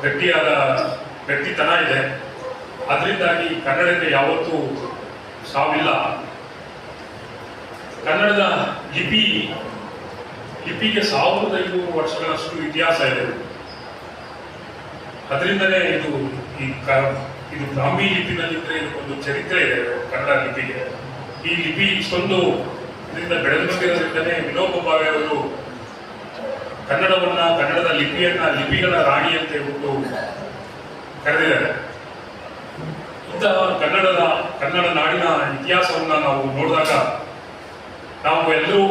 ಗಟ್ಟಿಯಾದ ಗಟ್ಟಿತನ ಇದೆ. ಅದರಿಂದಾಗಿ ಕನ್ನಡಕ್ಕೆ ಯಾವತ್ತೂ ಸಾವಿಲ್ಲ. ಕನ್ನಡದ ಲಿಪಿಗೆ 1500 ವರ್ಷಗಳಷ್ಟು ಇತಿಹಾಸ ಇದೆ. ಅದರಿಂದಲೇ ಇದು ಬ್ರಾಹ್ಮಿ ಲಿಪಿನಲ್ಲಿದ್ದರೆ ಇದಕ್ಕೊಂದು ಚರಿತ್ರೆ ಇದೆ. ಕನ್ನಡ ಲಿಪಿಗೆ ಈ ಲಿಪಿ ಇಷ್ಟೊಂದು ಇದರಿಂದ ಬೆಳೆದು ಬಂದಿರೋದ್ರಿಂದಲೇ ವಿನೋಬ ಭಾವೆ ಅವರು ಕನ್ನಡದ ಲಿಪಿಗಳ ರಾಣಿ ಅಂತ ಹೇಳ್ಬಿಟ್ಟು ಕರೆದಿದ್ದಾರೆ. ಇಂತಹ ಕನ್ನಡ ನಾಡಿನ ಇತಿಹಾಸವನ್ನ ನಾವು ನೋಡಿದಾಗ ನಾವು ಎಲ್ಲರೂ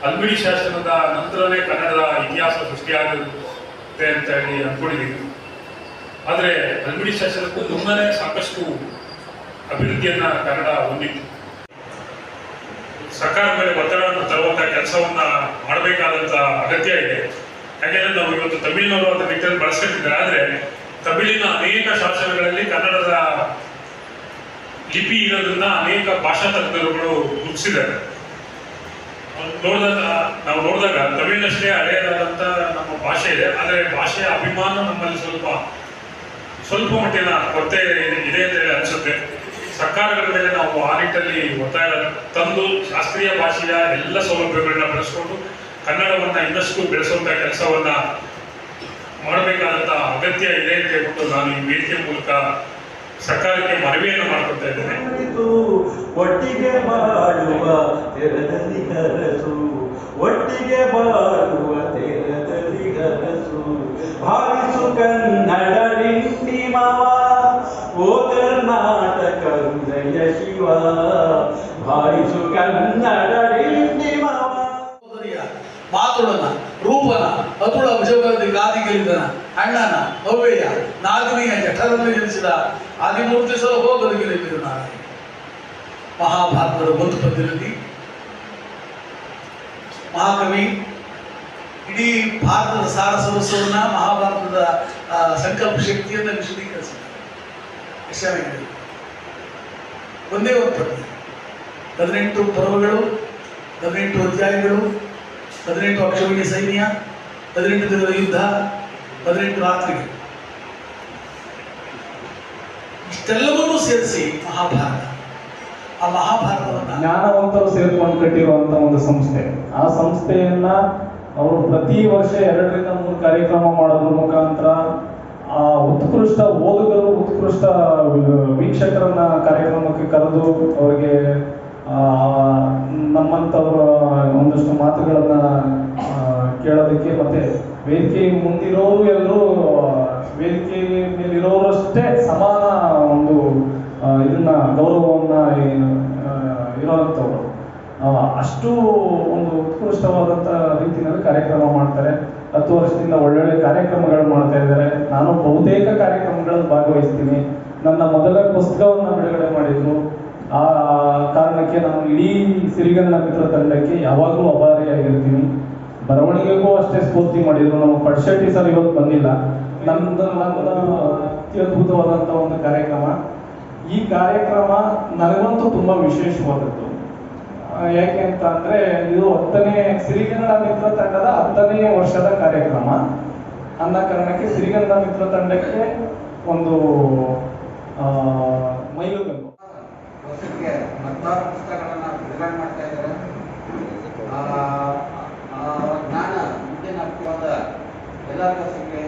ಹಲ್ಮಿಡಿ ಶಾಸನದ ನಂತರನೇ ಕನ್ನಡದ ಇತಿಹಾಸ ಸೃಷ್ಟಿಯಾಗುತ್ತೆ ಅಂತ ಹೇಳಿ ಅಂದ್ಕೊಂಡಿದ್ದೀವಿ. ಆದರೆ ಹಲ್ಮಿಡಿ ಶಾಸನಕ್ಕೂ ಮುನ್ನನೇ ಸಾಕಷ್ಟು ಅಭಿವೃದ್ಧಿಯನ್ನ ಕನ್ನಡ ಹೊಂದಿತ್ತು. ಸರ್ಕಾರ ಮೇಲೆ ಒತ್ತಡವನ್ನು ತರುವಂತ ಕೆಲಸವನ್ನ ಮಾಡಬೇಕಾದಂತ ಅಗತ್ಯ ಇದೆ. ಯಾಕೆಂದ್ರೆ ನಾವು ಇವತ್ತು ತಮಿಳಿನವರು ಅದನ್ನ ನಿಟ್ಟಿನಲ್ಲಿ ಬಳಸ್ಕೊತಿದ್ದಾರೆ. ಆದರೆ ತಮಿಳಿನ ಅನೇಕ ಶಾಸನಗಳಲ್ಲಿ ಕನ್ನಡದ ಲಿಪಿ ಇರೋದ್ರಿಂದ ಅನೇಕ ಭಾಷಾ ತಜ್ಞರುಗಳು ಗುರುತಿಸಿದ್ದಾರೆ. ನಾವು ನೋಡಿದಾಗ ತಮಿಳಿನಷ್ಟೇ ಹಳೆಯದಾದಂತ ನಮ್ಮ ಭಾಷೆ ಇದೆ. ಆದರೆ ಭಾಷೆಯ ಅಭಿಮಾನ ನಮ್ಮಲ್ಲಿ ಸ್ವಲ್ಪ ಮಟ್ಟಿನ ಕೊರತೆ ಇದೆ ಅಂತ ಹೇಳಿ ಅನಿಸುತ್ತೆ. ಸರ್ಕಾರಗಳ ಮೇಲೆ ನಾವು ಆ ನಿಟ್ಟಲ್ಲಿ ಒತ್ತಾಯ ತಂದು ಶಾಸ್ತ್ರೀಯ ಭಾಷೆಯ ಎಲ್ಲ ಸೌಲಭ್ಯಗಳನ್ನ ಬಳಸಿಕೊಂಡು ಕನ್ನಡವನ್ನ ಇನ್ನಷ್ಟು ಬೆಳೆಸುವಂತ ಕೆಲಸವನ್ನ ಮಾಡಬೇಕಾದಂತ ಅಗತ್ಯ ಇದೆ ಅಂತ ಹೇಳ್ಬಿಟ್ಟು ನಾನು ಈ ವೇದಿಕೆ ಮೂಲಕ ಸರ್ಕಾರಕ್ಕೆ ಮನವಿಯನ್ನು ಮಾಡ್ಕೊಳ್ತಾ ಇದ್ದೇನೆ. ಒಟ್ಟಿಗೆ ಬಾಳುವ ತೆರದಲ್ಲಿ ಕನಸು, ಒಟ್ಟಿಗೆ ಬಾಳುವ ತೆರದಲ್ಲಿ ಕನಸು, ಭಾವಿಸು ಕನ್ನಡ ನಿಂಟಿಮವ, ಓ ಕರ್ನಾಟಕ ಹೃದಯ ಶಿವ, ಭಾವಿಸು ಕನ್ನಡ ನಿಂಟಿಮವ. ಮಾತುಳನ ರೂಪನ ಅತುಳ ಭುಜಬದಿ ಗಾದಿಗಳಿದನ ಅಣ್ಣನ ಅವ್ವೆಯ ನಾಗನಿಯ ಜಠರದಲ್ಲಿ ಜನಿಸಿದ ಆದಿಮೂರ್ತಿ ಸಹ ಹೋಗಲಿದ್ದು ನಾನು. ಮಹಾಭಾರತದ ಒಂದು ಪದ್ಯದಲ್ಲಿ ಮಹಾಕವಿ ಇಡೀ ಭಾರತದ ಸಾರ ಸರ್ವಸ್ವವನ್ನ ಮಹಾಭಾರತದ ಸಂಕಲ್ಪ ಶಕ್ತಿಯನ್ನು ವಿಶದೀಕರಿಸಿದ್ದಾರೆ. ಒಂದೇ ಒಂದು ಪದ್ಯ, 18 ಪರ್ವಗಳು, 18 ಅಧ್ಯಾಯಗಳು, 18 ಅಕ್ಷೋಹಿಣಿ ಸೈನ್ಯ, 18 ದಿನದ ಯುದ್ಧ, 18 ರಾತ್ರಿಗಳು, ಇಷ್ಟೆಲ್ಲವನ್ನೂ ಸೇರಿಸಿ ಮಹಾಭಾರತ. ಆ ಮಹಾಭಾರತವನ್ನು ಜ್ಞಾನವಂತರು ಸೇರ್ಕೊಂಡು ಕಟ್ಟಿರುವಂತ ಒಂದು ಸಂಸ್ಥೆ. ಆ ಸಂಸ್ಥೆಯನ್ನ ಅವರು ಪ್ರತಿ ವರ್ಷ 2 ರಿಂದ 3 ಕಾರ್ಯಕ್ರಮ ಮಾಡೋದ್ರ ಮುಖಾಂತರ ಆ ಉತ್ಕೃಷ್ಟ ಓದುಗರು, ಉತ್ಕೃಷ್ಟ ವೀಕ್ಷಕರನ್ನ ಕಾರ್ಯಕ್ರಮಕ್ಕೆ ಕರೆದು ಅವರಿಗೆ ನಮ್ಮಂಥವರ ಒಂದಷ್ಟು ಮಾತುಗಳನ್ನ ಕೇಳೋದಕ್ಕೆ, ಮತ್ತೆ ವೇದಿಕೆ ಮುಂದಿರೋರು ಎಲ್ಲರೂ ವೇದಿಕೆ ಮೇಲಿರೋರಷ್ಟೇ ಸಮಾನ ಒಂದು ಇದನ್ನ ಗೌರವವನ್ನ ಇರೋವಂಥವ್ರು. ಅಷ್ಟು ಒಂದು ಉತ್ಕೃಷ್ಟವಾದಂಥ ರೀತಿಯಲ್ಲಿ ಕಾರ್ಯಕ್ರಮ ಮಾಡ್ತಾರೆ. 10 ವರ್ಷದಿಂದ ಒಳ್ಳೊಳ್ಳೆ ಕಾರ್ಯಕ್ರಮಗಳು ಮಾಡ್ತಾ ಇದ್ದಾರೆ. ನಾನು ಬಹುತೇಕ ಕಾರ್ಯಕ್ರಮಗಳಲ್ಲಿ ಭಾಗವಹಿಸ್ತೀನಿ. ನನ್ನ ಮೊದಲ ಪುಸ್ತಕವನ್ನು ಬಿಡುಗಡೆ ಮಾಡಿದ್ರು. ಆ ಕಾರಣಕ್ಕೆ ನಾನು ಇಡೀ ಸಿರಿಗನ್ನಡ ಮಿತ್ರ ತಂಡಕ್ಕೆ ಯಾವಾಗಲೂ ಅಭಾರಿಯಾಗಿರ್ತೀನಿ. ಬರವಣಿಗೆಗೂ ಅಷ್ಟೇ ಸ್ಫೂರ್ತಿ ಮಾಡಿದ್ರು. ನಮ್ಮ ಪಡ್ಶೆಟ್ಟಿ ಸರ್ ಇವತ್ತು ಬಂದಿಲ್ಲ. ನನ್ನ ಅತ್ಯದ್ಭುತವಾದಂಥ ಒಂದು ಕಾರ್ಯಕ್ರಮ. ಈ ಕಾರ್ಯಕ್ರಮ ನನಗಂತೂ ತುಂಬಾ ವಿಶೇಷವಾದದ್ದು. ಯಾಕೆ ಅಂತ ಅಂದ್ರೆ ಇದು 10ನೇ ಸಿರಿಗನ್ನಡ ಮಿತ್ರ ತಂಡದ 10ನೇ ವರ್ಷದ ಕಾರ್ಯಕ್ರಮ ಅನ್ನೋ ಕಾರಣಕ್ಕೆ ಸಿರಿಗನ್ನಡ ಮಿತ್ರ ತಂಡಕ್ಕೆ ಒಂದು ಮೈಲುಗಲ್ಲು. ವರ್ಷಕ್ಕೆ 16 ಪುಸ್ತಕಗಳನ್ನು ಬಿಡುಗಡೆ ಮಾಡ್ತಾ ಇದ್ದಾರೆ. ಜ್ಞಾನ ಮುಂದಿನ ಅರ್ಥವಾದ ಎಲ್ಲರಿಗೂ ಸಿಕ್ಕಿ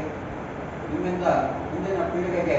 ನಿಮ್ಮಿಂದ ಮುಂದಿನ ಪೀಳಿಗೆಗೆ